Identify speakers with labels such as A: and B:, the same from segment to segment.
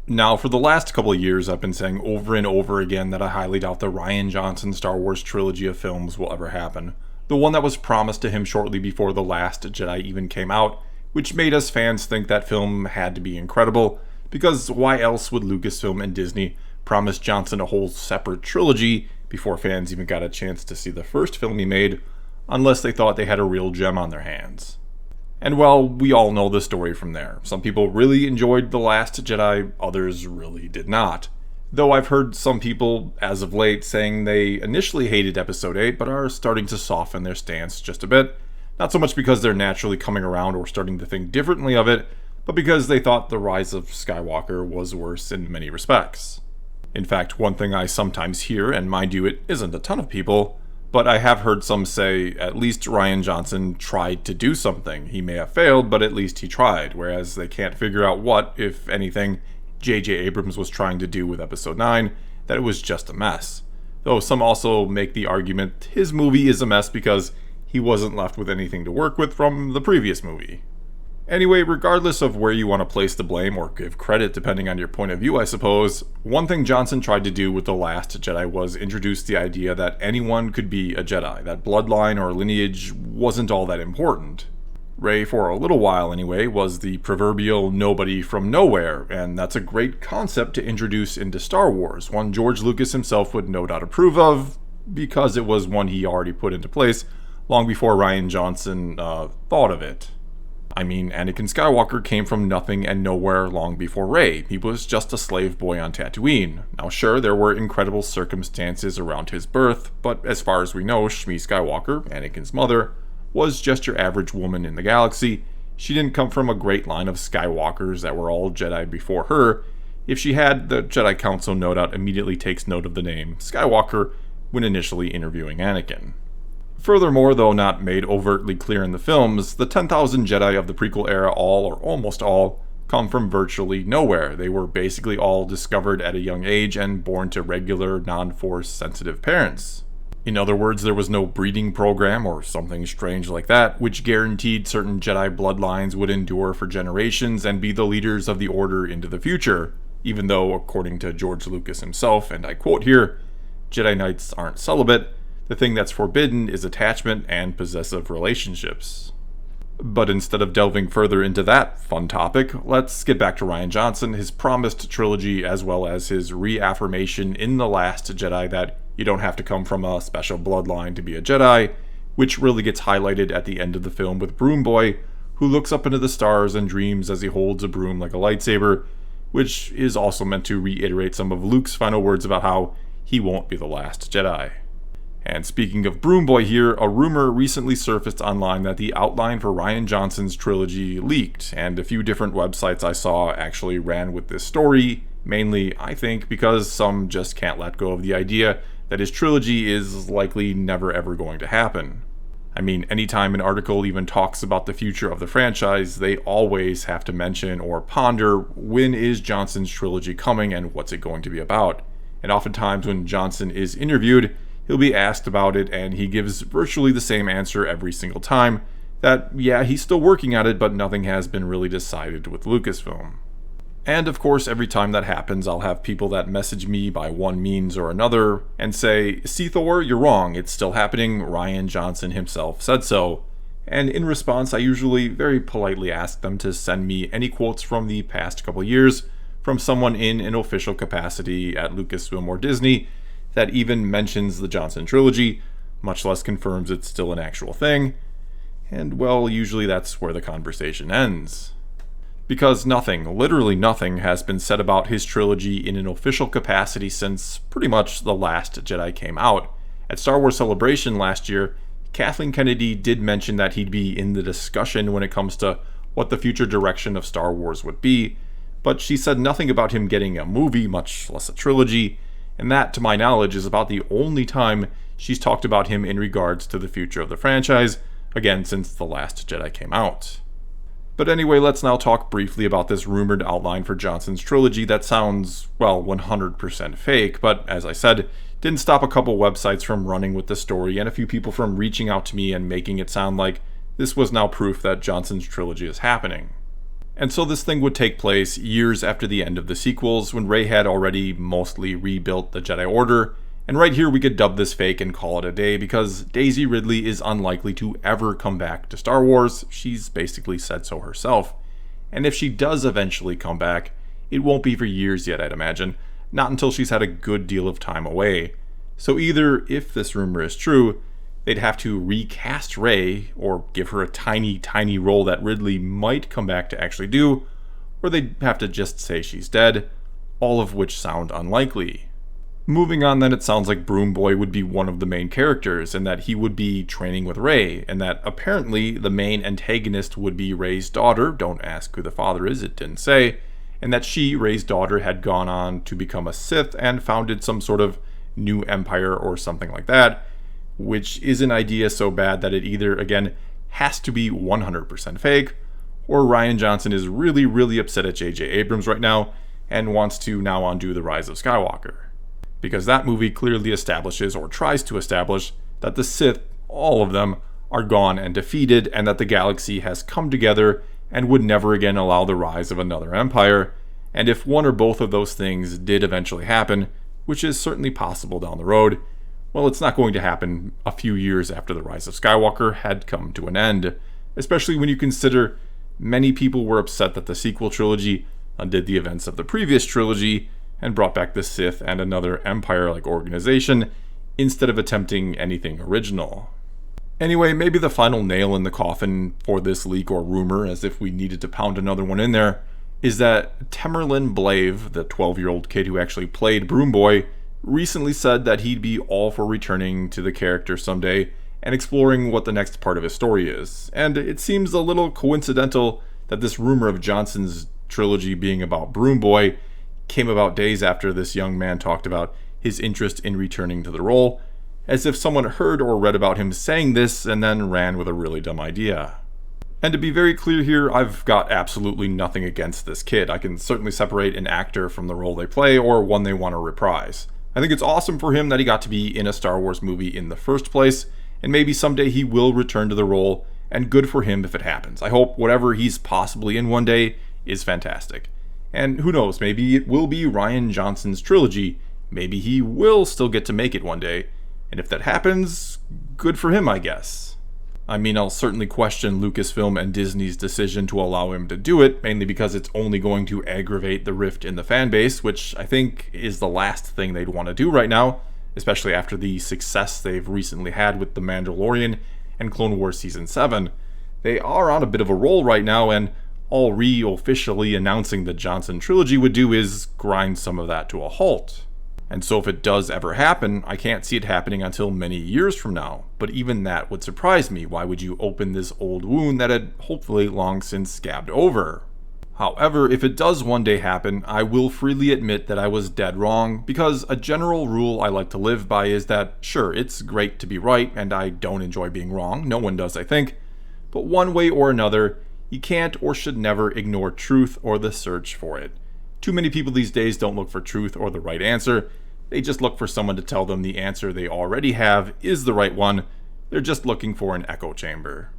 A: Now, for the last couple of years, I've been saying over and over again that I highly doubt the Rian Johnson Star Wars trilogy of films will ever happen. The one that was promised to him shortly before The Last Jedi even came out, which made us fans think that film had to be incredible, because why else would Lucasfilm and Disney promise Johnson a whole separate trilogy before fans even got a chance to see the first film he made, unless they thought they had a real gem on their hands? And well, we all know the story from there. Some people really enjoyed The Last Jedi, others really did not. Though I've heard some people, as of late, saying they initially hated Episode 8, but are starting to soften their stance just a bit. Not so much because they're naturally coming around or starting to think differently of it, but because they thought The Rise of Skywalker was worse in many respects. In fact, one thing I sometimes hear, and mind you, it isn't a ton of people, but I have heard some say at least Rian Johnson tried to do something. He may have failed, but at least he tried, whereas they can't figure out what, if anything, J.J. Abrams was trying to do with Episode 9, that it was just a mess. Though some also make the argument his movie is a mess because he wasn't left with anything to work with from the previous movie. Anyway, regardless of where you want to place the blame or give credit depending on your point of view, I suppose, one thing Johnson tried to do with The Last Jedi was introduce the idea that anyone could be a Jedi, that bloodline or lineage wasn't all that important. Rey, for a little while anyway, was the proverbial nobody from nowhere, and that's a great concept to introduce into Star Wars, one George Lucas himself would no doubt approve of, because it was one he already put into place long before Rian Johnson thought of it. I mean, Anakin Skywalker came from nothing and nowhere long before Rey. He was just a slave boy on Tatooine. Now sure, there were incredible circumstances around his birth, but as far as we know, Shmi Skywalker, Anakin's mother, was just your average woman in the galaxy. She didn't come from a great line of Skywalkers that were all Jedi before her. If she had, the Jedi Council no doubt immediately takes note of the name Skywalker when initially interviewing Anakin. Furthermore, though not made overtly clear in the films, the 10,000 Jedi of the prequel era, all or almost all, come from virtually nowhere. They were basically all discovered at a young age and born to regular, non-Force sensitive parents. In other words, there was no breeding program or something strange like that, which guaranteed certain Jedi bloodlines would endure for generations and be the leaders of the Order into the future, even though, according to George Lucas himself, and I quote here, Jedi Knights aren't celibate. The thing that's forbidden is attachment and possessive relationships. But instead of delving further into that fun topic, let's get back to Rian Johnson, his promised trilogy, as well as his reaffirmation in The Last Jedi that you don't have to come from a special bloodline to be a Jedi, which really gets highlighted at the end of the film with Broom Boy, who looks up into the stars and dreams as he holds a broom like a lightsaber, which is also meant to reiterate some of Luke's final words about how he won't be the last Jedi. And speaking of Broom Boy here, a rumor recently surfaced online that the outline for Rian Johnson's trilogy leaked, and a few different websites I saw actually ran with this story, mainly, I think, because some just can't let go of the idea that his trilogy is likely never ever going to happen. I mean, anytime an article even talks about the future of the franchise, they always have to mention or ponder when is Johnson's trilogy coming and what's it going to be about. And oftentimes when Johnson is interviewed, he'll be asked about it, and he gives virtually the same answer every single time, that yeah, he's still working at it, but nothing has been really decided with Lucasfilm. And of course, every time that happens, I'll have people that message me by one means or another and say, "See Thor, you're wrong, it's still happening, Rian Johnson himself said so." And in response, I usually very politely ask them to send me any quotes from the past couple years from someone in an official capacity at Lucasfilm or Disney that even mentions the Johnson trilogy, much less confirms it's still an actual thing, and well, usually that's where the conversation ends. Because nothing, literally nothing, has been said about his trilogy in an official capacity since pretty much The Last Jedi came out. At Star Wars Celebration last year, Kathleen Kennedy did mention that he'd be in the discussion when it comes to what the future direction of Star Wars would be, but she said nothing about him getting a movie, much less a trilogy, and that, to my knowledge, is about the only time she's talked about him in regards to the future of the franchise, again since The Last Jedi came out. But anyway, let's now talk briefly about this rumored outline for Johnson's trilogy that sounds, well, 100% fake, but as I said, didn't stop a couple websites from running with the story and a few people from reaching out to me and making it sound like this was now proof that Johnson's trilogy is happening. And so this thing would take place years after the end of the sequels, when Rey had already mostly rebuilt the Jedi Order. And right here we could dub this fake and call it a day, because Daisy Ridley is unlikely to ever come back to Star Wars. She's basically said so herself. And if she does eventually come back, it won't be for years yet, I'd imagine. Not until she's had a good deal of time away. So either, if this rumor is true, they'd have to recast Rey, or give her a tiny, tiny role that Ridley might come back to actually do, or they'd have to just say she's dead, all of which sound unlikely. Moving on then, it sounds like Broom Boy would be one of the main characters, and that he would be training with Rey, and that apparently the main antagonist would be Rey's daughter. Don't ask who the father is, it didn't say. And that she, Rey's daughter, had gone on to become a Sith and founded some sort of new empire or something like that, which is an idea so bad that it either, again, has to be 100% fake, or Rian Johnson is really, really upset at J.J. Abrams right now and wants to now undo The Rise of Skywalker. Because that movie clearly establishes, or tries to establish, that the Sith, all of them, are gone and defeated, and that the galaxy has come together and would never again allow the rise of another empire. And if one or both of those things did eventually happen, which is certainly possible down the road, well, it's not going to happen a few years after The Rise of Skywalker had come to an end, especially when you consider many people were upset that the sequel trilogy undid the events of the previous trilogy and brought back the Sith and another empire-like organization instead of attempting anything original. Anyway, maybe the final nail in the coffin for this leak or rumor, as if we needed to pound another one in there, is that Temerlin Blave, the 12-year-old kid who actually played Broom Boy, recently said that he'd be all for returning to the character someday and exploring what the next part of his story is. And it seems a little coincidental that this rumor of Johnson's trilogy being about Broom Boy came about days after this young man talked about his interest in returning to the role, as if someone heard or read about him saying this and then ran with a really dumb idea. And to be very clear here, I've got absolutely nothing against this kid. I can certainly separate an actor from the role they play or one they want to reprise. I think it's awesome for him that he got to be in a Star Wars movie in the first place, and maybe someday he will return to the role, and good for him if it happens. I hope whatever he's possibly in one day is fantastic. And who knows, maybe it will be Rian Johnson's trilogy. Maybe he will still get to make it one day. And if that happens, good for him, I guess. I mean, I'll certainly question Lucasfilm and Disney's decision to allow him to do it, mainly because it's only going to aggravate the rift in the fan base, which I think is the last thing they'd want to do right now, especially after the success they've recently had with The Mandalorian and Clone Wars Season 7. They are on a bit of a roll right now, and all officially announcing the Johnson trilogy would do is grind some of that to a halt. And so if it does ever happen, I can't see it happening until many years from now. But even that would surprise me. Why would you open this old wound that had hopefully long since scabbed over? However, if it does one day happen, I will freely admit that I was dead wrong, because a general rule I like to live by is that, sure, it's great to be right, and I don't enjoy being wrong. No one does, I think. But one way or another, you can't or should never ignore truth or the search for it. Too many people these days don't look for truth or the right answer. They just look for someone to tell them the answer they already have is the right one. They're just looking for an echo chamber.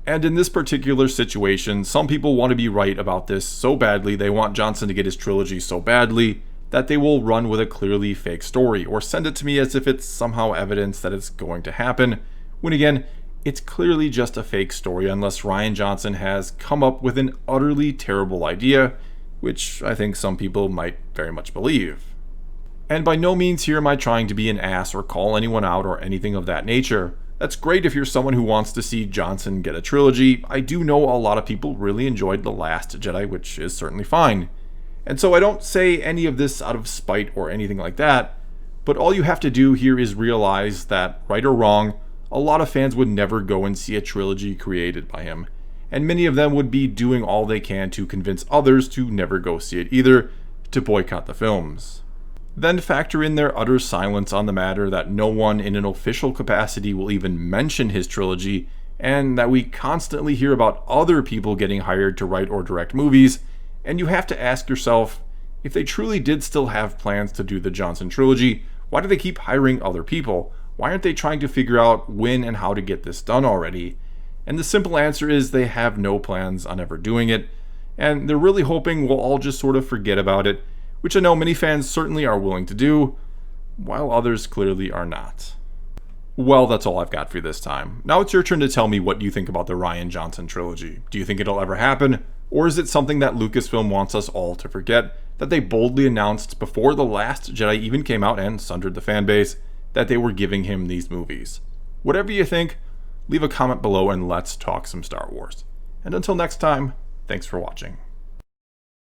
A: And in this particular situation, some people want to be right about this so badly, they want Johnson to get his trilogy so badly, that they will run with a clearly fake story, or send it to me as if it's somehow evidence that it's going to happen, when again, it's clearly just a fake story unless Rian Johnson has come up with an utterly terrible idea, which I think some people might very much believe. And by no means here am I trying to be an ass or call anyone out or anything of that nature. That's great if you're someone who wants to see Johnson get a trilogy. I do know a lot of people really enjoyed The Last Jedi, which is certainly fine. And so I don't say any of this out of spite or anything like that, but all you have to do here is realize that, right or wrong, a lot of fans would never go and see a trilogy created by him. And many of them would be doing all they can to convince others to never go see it either, to boycott the films. Then factor in their utter silence on the matter that no one in an official capacity will even mention his trilogy, and that we constantly hear about other people getting hired to write or direct movies, and you have to ask yourself, if they truly did still have plans to do the Johnson trilogy, why do they keep hiring other people? Why aren't they trying to figure out when and how to get this done already? And the simple answer is they have no plans on ever doing it. and they're really hoping we'll all just sort of forget about it, which I know many fans certainly are willing to do, while others clearly are not. Well, that's all I've got for you this time. Now it's your turn to tell me what you think about the Rian Johnson trilogy. Do you think it'll ever happen? Or is it something that Lucasfilm wants us all to forget, that they boldly announced before The Last Jedi even came out and sundered the fanbase, that they were giving him these movies? Whatever you think, leave a comment below and let's talk some Star Wars. And until next time, thanks for watching.